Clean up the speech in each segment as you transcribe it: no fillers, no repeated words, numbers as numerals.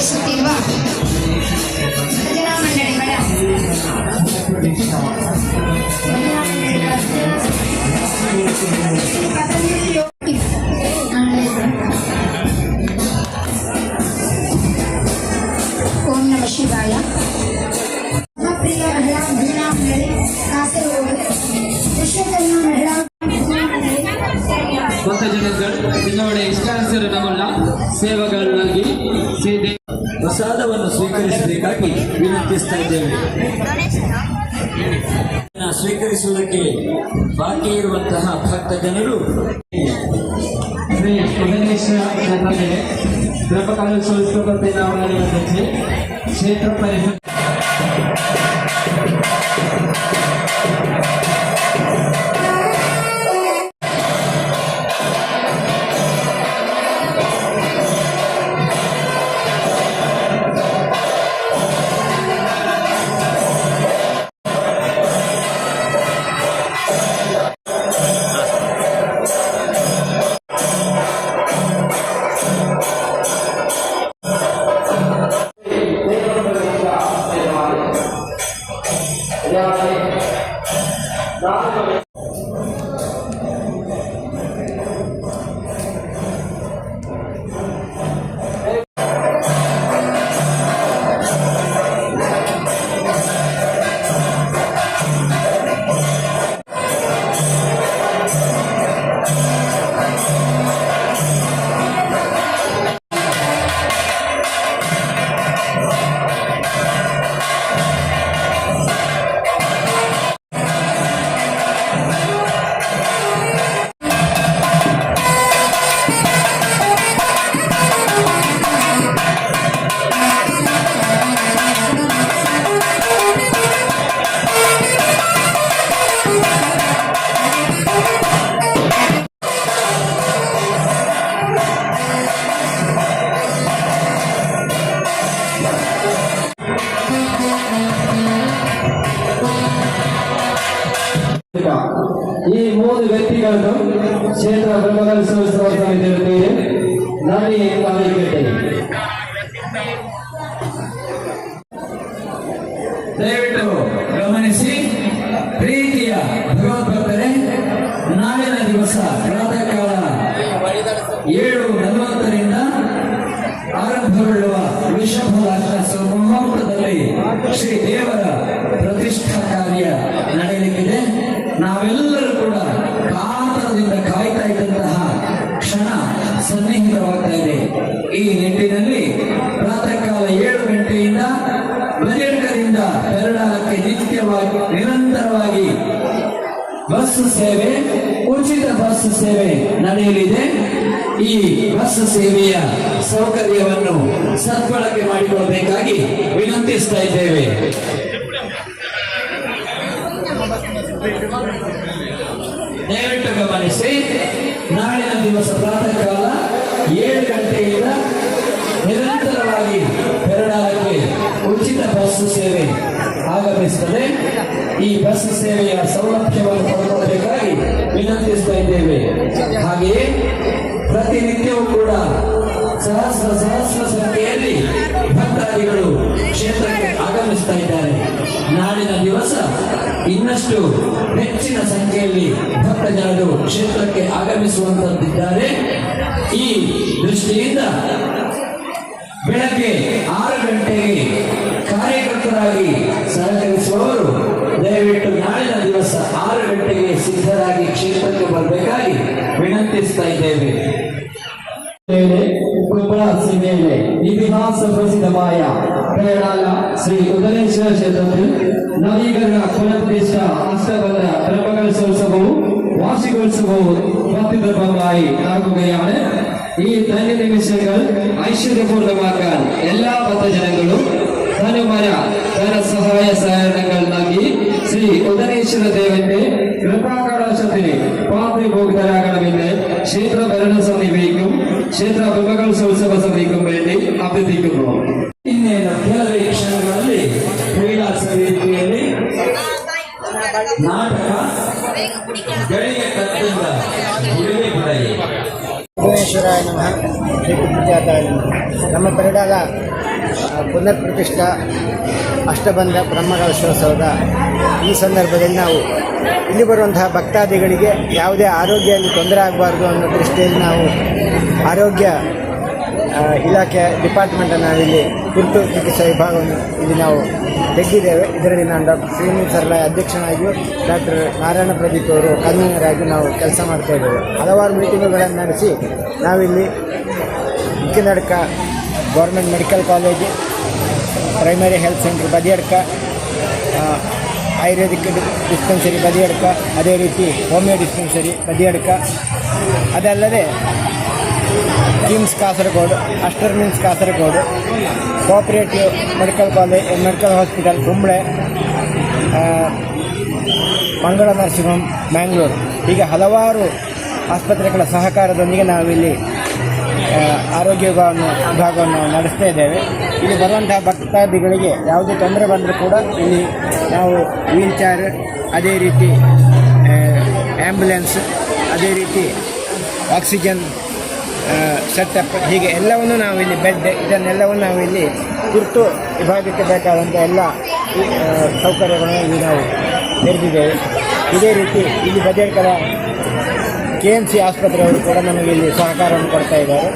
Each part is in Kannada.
ಭಾಗವಹಿಸುತ್ತಿರುವ ಭಜನಾ ಮಂಡಳಿಗಳ ಓಂ ನಮಃ ಶಿವಾಯ. ಪ್ರಿಯ ಮಹಿಳಾ ಭಜನಾ ಮಂಡಳಿ ಕಾಸರಗೋಡು, ವಿಶ್ವಕರ್ಮ ಮಹಿಳಾ ಭಕ್ತಜನಗಳು ನಿങ്ങളുടെ ಇಷ್ಟಾನುಸಾರನವಲ್ಲ ಸೇವೆಗಳಾಗಿ ಪ್ರಸಾದವನ್ನು ಸ್ವೀಕರಿಸಬೇಕಾಗಿ ವಿನಂತಿಸ್ತಾ ಇದ್ದೇವೆ. ಸ್ವೀಕರಿಸುವುದಕ್ಕೆ ಬಾಕಿ ಇರುವಂತಹ ಭಕ್ತ ಜನರು ಶ್ರೀ ಉದನೇಶ್ವರ ದ್ರವಕಾಲೋತ್ಸವ ಕ್ಷೇತ್ರ ಪರಿಷತ್ ಈ ಮೂರು ವ್ಯಕ್ತಿಗಳನ್ನು ಕ್ಷೇತ್ರ ಬ್ರಹ್ಮಕಲಶೋತ್ಸವ ಸಮಿತಿಯಲ್ಲಿ ನಾನೇ ಆಯ್ಕೆ. ದಯವಿಟ್ಟು ಗಮನಿಸಿ. ಪ್ರೀತಿಯ ಭಗವದ್ಭಕ್ತರೇ, ನಾಳಿನ ದಿವಸ ಪ್ರಾತಃ ಕಾಲ 7:40 ಆರಂಭಗೊಳ್ಳುವ ವೃಷಭ ಮುಹೂರ್ತದಲ್ಲಿ ಶ್ರೀ ದೇವರ ಪ್ರತಿಷ್ಠಾ ಕಾರ್ಯ ನಡೆಯಲಿಕ್ಕಿದೆ. ನಾವೆಲ್ಲರೂ ಕೂಡ ಕಾತರದಿಂದ ಕಾಯ್ತಾ ಇದ್ದಂತಹ ಕ್ಷಣ ಸನ್ನಿಹಿತವಾಗ್ತಾ ಇದೆ. ಈ ನಿಟ್ಟಿನಲ್ಲಿ ಪ್ರಾತಃ ಕಾಲ 7 ಗಂಟೆಯಿಂದ ಬಜೆಟ್ಕರಿಂದ ಪೆರಡಾಲಕ್ಕೆ ನಿರಂತರವಾಗಿ ಬಸ್ ಸೇವೆ, ಉಚಿತ ಬಸ್ ಸೇವೆ ನಡೆಯಲಿದೆ. ಈ ಬಸ್ ಸೇವೆಯ ಸೌಕರ್ಯವನ್ನು ಸದ್ಬಳಕೆ ಮಾಡಿಕೊಳ್ಳಬೇಕಾಗಿ ವಿನಂತಿಸ್ತಾ ಇದ್ದೇವೆ. ದಯವಿಟ್ಟು ಗಮನಿಸಿ. ನಾಳಿನ ದಿವಸ ಪ್ರಾತಃ ಕಾಲ 7 ಗಂಟೆಯಿಂದ ನಿರಂತರವಾಗಿ ಪೆರಡಾಲಕ್ಕೆ ಉಚಿತ ಬಸ್ ಸೇವೆ ಆಗಮಿಸುತ್ತದೆ. ಈ ಬಸ್ ಸೇವೆಯ ಸೌಲಭ್ಯವನ್ನು ಪಡೆದುಕೊಳ್ಳಬೇಕಾಗಿ ವಿನಂತಿಸ್ತಾ ಇದ್ದೇವೆ. ಹಾಗೆಯೇ ಪ್ರತಿನಿತ್ಯವೂ ಕೂಡ ಸಹಸ್ರ ಸಂಖ್ಯೆಯಲ್ಲಿ ಭಕ್ತಾದಿಗಳು ಕ್ಷೇತ್ರಕ್ಕೆ ಆಗಮಿಸ್ತಾ ಇದ್ದಾರೆ. ನಾಳಿನ ದಿವಸ ಇನ್ನಷ್ಟು ಹೆಚ್ಚಿನ ಸಂಖ್ಯೆಯಲ್ಲಿ ಭಕ್ತ ಜನರು ಕ್ಷೇತ್ರಕ್ಕೆ ಆಗಮಿಸುವಂತಿದ್ದಾರೆ. ಈ ದೃಷ್ಟಿಯಿಂದ ಬೆಳಗ್ಗೆ 6 ಗಂಟೆಗೆ ಕಾರ್ಯಕರ್ತರಾಗಿ ಸಹಕರಿಸುವವರು ದಯವಿಟ್ಟು ನಾಳಿನ ದಿವಸ 6 ಗಂಟೆಗೆ ಸಿದ್ಧರಾಗಿ ಕ್ಷೇತ್ರಕ್ಕೆ ಬರಬೇಕಾಗಿ ವಿನಂತಿಸ್ತಾ ಇದ್ದೇವೆ. ಮೇಲೆ ഇതിഹാസ പ്രസിദ്ധമായ പേരാല ശ്രീ ഉദനേശ്വര ക്ഷേത്രത്തിൽ നവീകരണ പുനഃപ്രതിഷ്ഠ അഷ്ടബന്ധ ബ്രഹ്മകലശോത്സവവും വാർഷികോത്സവവും ഭക്തിപ്രഭമായി നടക്കുകയാണ്. ഈ ധന്യ നിമിഷങ്ങൾ ഐശ്വര്യപൂർണ്ണമാക്കാൻ എല്ലാ ഭക്തജനങ്ങളും ധനുമന ധനസഹായ സഹകരണങ്ങൾ നൽകി ശ്രീ ഉദനേശ്വര ദേവന്റെ കൃപാകടാശത്തിന് പാത്രീഭൂതരാകണമെന്ന് ക്ഷേത്ര ഭരണസമിതിക്കും ക്ഷേത്ര ബ്രഹ്മകലശോത്സವ ಸಮಿತಿಗೂ വേണ്ടി ಅಭ್ಯರ್ಥಿക്കുന്നു. ಇನ್ನೇನು ಕೆಲವೇ ಕ್ಷಣಗಳಲ್ಲಿ ಕೈಲಾಸ ವೇದಿಕೆಯಲ್ಲಿ ನಾಟಕ ಗಳಿಗೆ ಕತ್ತಿಂದ ಉಳಿಗೆ ಬಿಡಲಿ. ಭುವನೇಶ್ವರಾಯ ನಮಃ. ಶ್ರೀ ನಮ್ಮ ಪೆರಡಾಲ ಪುನರ್ ಪ್ರತಿಷ್ಠಾ ಅಷ್ಟಬಂಧ ಬ್ರಹ್ಮಕಲಶೋತ್ಸವದ ಈ ಸಂದರ್ಭದಲ್ಲಿ ನಾವು ಇಲ್ಲಿ ಬರುವಂತಹ ಭಕ್ತಾದಿಗಳಿಗೆ ಯಾವುದೇ ಆರೋಗ್ಯದಲ್ಲಿ ತೊಂದರೆ ಆಗಬಾರ್ದು ಅನ್ನೋ ದೃಷ್ಟಿಯಲ್ಲಿ ನಾವು ಆರೋಗ್ಯ ಇಲಾಖೆ ಡಿಪಾರ್ಟ್ಮೆಂಟನ್ನು ನಾವಿಲ್ಲಿ ತುರ್ತು ಚಿಕಿತ್ಸಾ ವಿಭಾಗವನ್ನು ಇಲ್ಲಿ ನಾವು ತೆಗೆದಿದ್ದೇವೆ. ಇದರಲ್ಲಿ ನಾನು ಡಾಕ್ಟರ್ ಶ್ರೀನಿವಾಸ ಸರ್ಲಾಯ್ ಅಧ್ಯಕ್ಷನಾಗಿಯೂ ಡಾಕ್ಟರ್ ನಾರಾಯಣ ಪ್ರದೀಪ್ ಅವರು ಕನ್ವೀನರ್ ಆಗಿ ನಾವು ಕೆಲಸ ಮಾಡ್ತಾ ಇದ್ದೇವೆ. ಹಲವಾರು ಮೀಟಿಂಗ್ಗಳನ್ನು ನಡೆಸಿ ನಾವಿಲ್ಲಿ ಮುಖ್ಯನಡಕ government medical college, primary health centre Badiyadka, ayurvedic dispensary Badiyadka, ಅದೇ ರೀತಿ ಹೋಮಿಯೋ ಡಿಸ್ಪೆನ್ಸರಿ ಬದಿಯಡ್ಕ, ಅದಲ್ಲದೆ KIMS Kasaragod, Aster MIMS Kasaragod, cooperative medical hospital Kumble, Mangala nursing Mangalore, ಹೀಗೆ ಹಲವಾರು ಆಸ್ಪತ್ರೆಗಳ ಸಹಕಾರದೊಂದಿಗೆ ನಾವಿಲ್ಲಿ ಆರೋಗ್ಯ ವಿಭಾಗವನ್ನು ನಡೆಸ್ತಾ ಇದ್ದೇವೆ. ಇಲ್ಲಿ ಬರುವಂತಹ ಭಕ್ತಾದಿಗಳಿಗೆ ಯಾವುದೇ ತೊಂದರೆ ಬಂದರೂ ಕೂಡ ಇಲ್ಲಿ ನಾವು ವೀಲ್ ಚೇರ್, ಅದೇ ರೀತಿ ಆ್ಯಂಬುಲೆನ್ಸ್, ಅದೇ ರೀತಿ ಆಕ್ಸಿಜನ್ ಸೆಟಪ್, ಹೀಗೆ ಎಲ್ಲವನ್ನು ನಾವಿಲ್ಲಿ ಬೆಡ್, ಇದನ್ನೆಲ್ಲವನ್ನು ನಾವಿಲ್ಲಿ ತುರ್ತು ವಿಭಾಗಕ್ಕೆ ಬೇಕಾದಂಥ ಎಲ್ಲ ಸೌಕರ್ಯಗಳನ್ನು ಇಲ್ಲಿ ನಾವು ತೆರೆದಿದ್ದೇವೆ. ಇದೇ ರೀತಿ ಇಲ್ಲಿ ಬದಿಯಡ್ಕದ KMC ಆಸ್ಪತ್ರೆಯವರು ಕೂಡ ನಮಗೆ ಇಲ್ಲಿ ಸಹಕಾರವನ್ನು ಕೊಡ್ತಾ ಇದ್ದಾರೆ.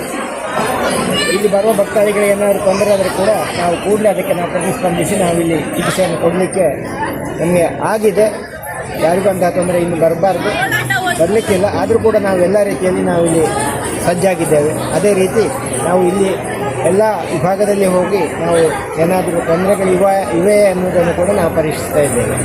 ಇಲ್ಲಿ ಬರುವ ಭಕ್ತಾದಿಗಳಿಗೆ ಏನಾದರೂ ತೊಂದರೆ ಆದರೂ ಕೂಡ ನಾವು ಕೂಡಲೇ ಅದಕ್ಕೆ ನಾವು ಪ್ರತಿಸ್ಪಂದಿಸಿ ನಾವಿಲ್ಲಿ ಚಿಕಿತ್ಸೆಯನ್ನು ಕೊಡಲಿಕ್ಕೆ ನಮಗೆ ಆಗಿದೆ. ಯಾರಿಗೂ ಅಂತಹ ತೊಂದರೆ ಇನ್ನು ಬರಲಿಕ್ಕಿಲ್ಲ. ಆದರೂ ಕೂಡ ನಾವು ಎಲ್ಲ ರೀತಿಯಲ್ಲಿ ನಾವಿಲ್ಲಿ ಸಜ್ಜಾಗಿದ್ದೇವೆ. ಅದೇ ರೀತಿ ನಾವು ಇಲ್ಲಿ ಎಲ್ಲ ವಿಭಾಗದಲ್ಲಿ ಹೋಗಿ ನಾವು ಏನಾದರೂ ತೊಂದರೆಗಳು ಇವೆ ಅನ್ನೋದನ್ನು ಕೂಡ ನಾವು ಪರೀಕ್ಷಿಸ್ತಾ ಇದ್ದೇವೆ.